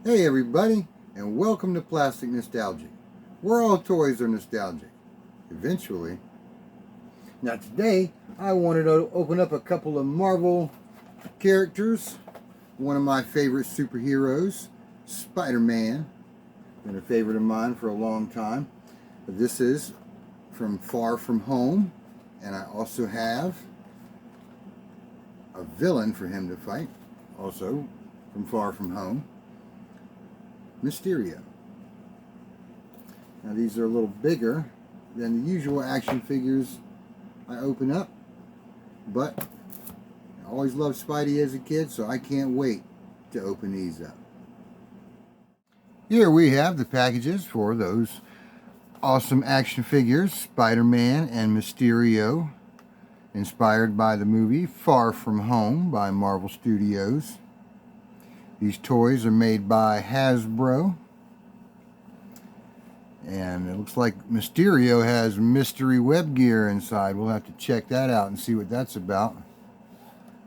Hey everybody, and welcome to Plastic Nostalgic, where all toys are nostalgic, eventually. Now today, I wanted to open up a couple of Marvel characters. One of my favorite superheroes, Spider-Man, been a favorite of mine for a long time. This is from Far From Home, and I also have a villain for him to fight, also from Far From Home, Mysterio. Now these are a little bigger than the usual action figures I open up, but I always loved Spidey as a kid, so I can't wait to open these up. Here we have the packages for those awesome action figures, Spider-Man and Mysterio, inspired by the movie Far From Home by Marvel Studios. These toys are made by Hasbro. And it looks like Mysterio has mystery web gear inside. We'll have to check that out and see what that's about.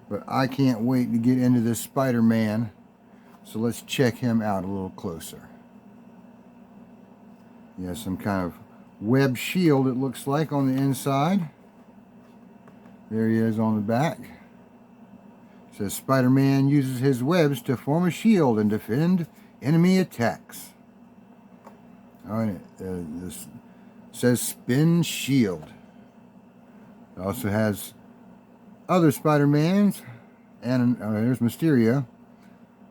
But I can't wait to get into this Spider-Man. So let's check him out a little closer. He has some kind of web shield, it looks like, on the inside. There he is on the back. It says Spider-Man uses his webs to form a shield and defend enemy attacks. Alright, this says Spin Shield. It also has other Spider-Mans, and there's Mysterio.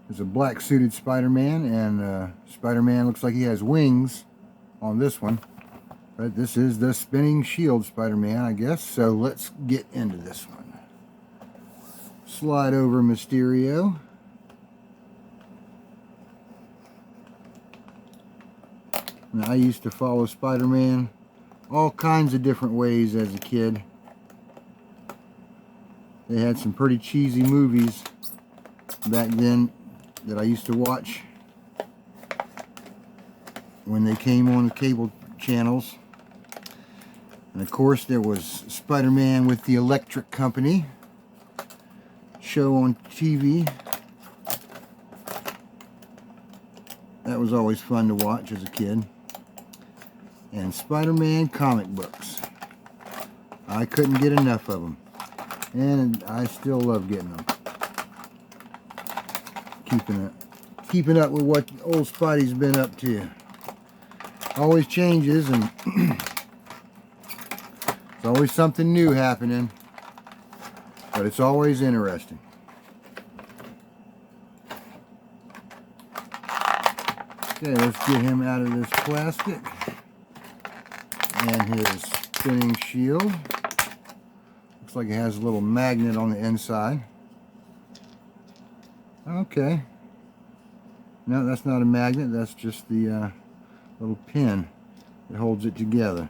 There's a black suited Spider-Man, and Spider-Man looks like he has wings on this one. But this is the Spinning Shield Spider-Man, I guess. So let's get into this one. Slide over Mysterio. Now, I used to follow Spider-Man all kinds of different ways as a kid. They had some pretty cheesy movies back then that I used to watch when they came on the cable channels. And of course there was Spider-Man with the Electric Company show on TV. That was always fun to watch as a kid. And Spider-Man comic books. I couldn't get enough of them. And I still love getting them. Keeping up with what old Spidey's been up to. Always changes, and there's always something new happening. But it's always interesting. Okay, let's get him out of this plastic. And his spinning shield. Looks like it has a little magnet on the inside. Okay. No, that's not a magnet. That's just the little pin that holds it together.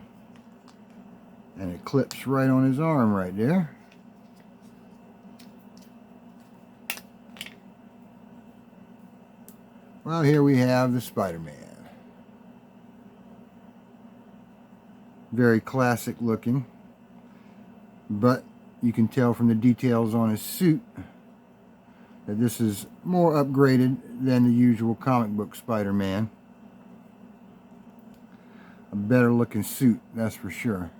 And it clips right on his arm right there. Well, here we have the Spider-Man. Very classic looking, but you can tell from the details on his suit that this is more upgraded than the usual comic book Spider-Man. A better looking suit, that's for sure.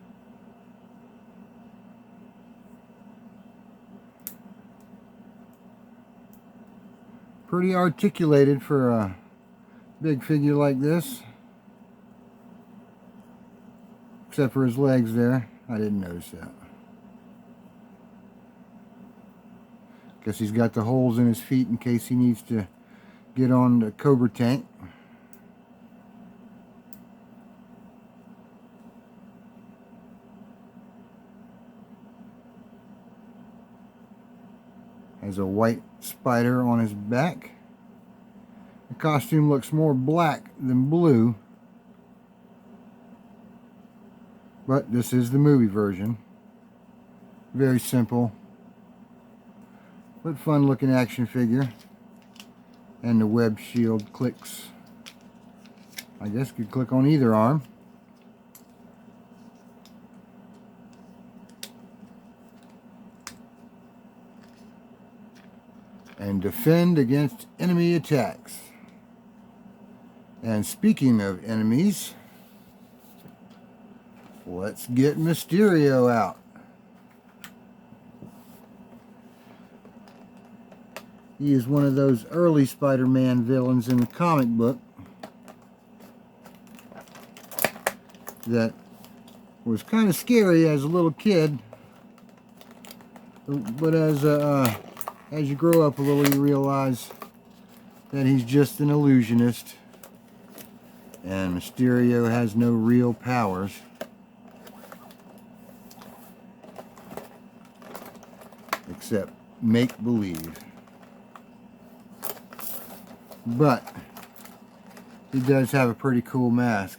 Pretty articulated for a big figure like this. Except for his legs there. I didn't notice that. Guess he's got the holes in his feet in case he needs to get on the Cobra tank. Has a white spider on his back. The costume looks more black than blue. But this is the movie version. Very simple, but fun looking action figure. And the web shield clicks. I guess could click on either arm. And defend against enemy attacks. And speaking of enemies, let's get Mysterio out. He is one of those early Spider-Man villains in the comic book that was kind of scary as a little kid, but as you grow up a little, you realize that he's just an illusionist, and Mysterio has no real powers. Except make-believe. But he does have a pretty cool mask.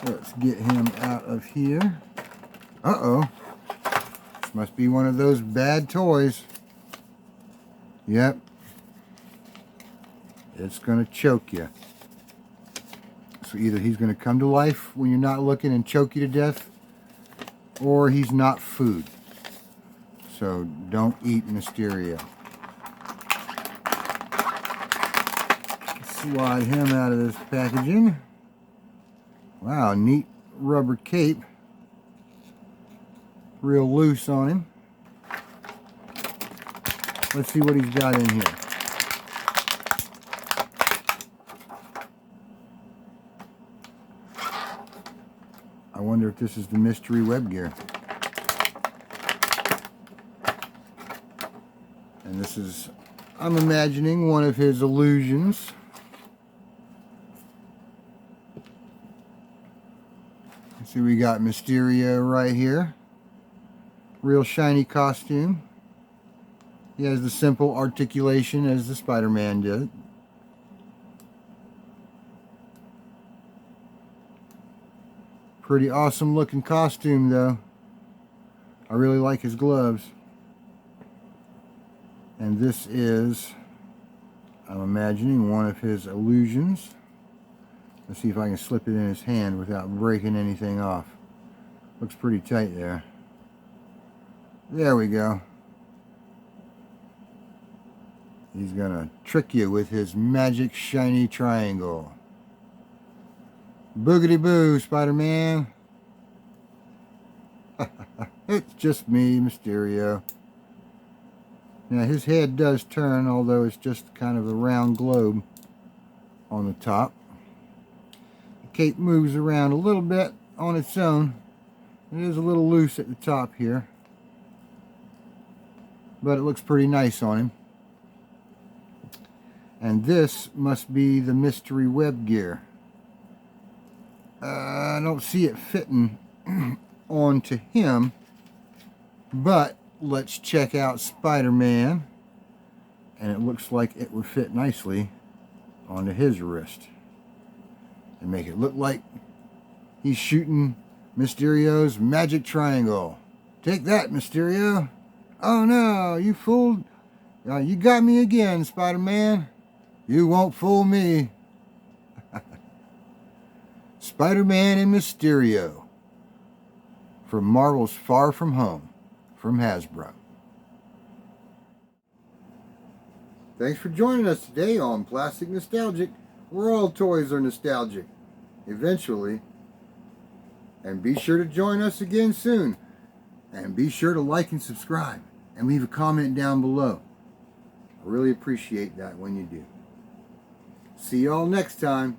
Let's get him out of here. Uh-oh. This must be one of those bad toys. Yep. It's going to choke you. So either he's going to come to life when you're not looking and choke you to death, or he's not food. So don't eat Mysterio. Slide him out of this packaging. Wow, neat rubber cape. Real loose on him. Let's see what he's got in here. I wonder if this is the mystery web gear. And this is, I'm imagining, one of his illusions. See, we got Mysterio right here. Real shiny costume. He has the simple articulation as the Spider-Man did. Pretty awesome looking costume though. I really like his gloves. And this is, I'm imagining, one of his illusions. Let's see if I can slip it in his hand without breaking anything off. Looks pretty tight there. There we go. He's gonna trick you with his magic shiny triangle. Boogity boo, Spider-Man. It's just me, Mysterio. Now his head does turn, although it's just kind of a round globe on the top. The cape moves around a little bit on its own. It is a little loose at the top here, but it looks pretty nice on him. And this must be the mystery web gear. I don't see it fitting onto him, but let's check out Spider-Man, and it looks like it would fit nicely onto his wrist and make it look like he's shooting Mysterio's magic triangle. Take that, Mysterio. Oh no, you fooled. You got me again, Spider-Man. You won't fool me. Spider-Man and Mysterio from Marvel's Far From Home from Hasbro. Thanks for joining us today on Plastic Nostalgic, where all toys are nostalgic, eventually. And be sure to join us again soon. And be sure to like and subscribe and leave a comment down below. I really appreciate that when you do. See y'all next time.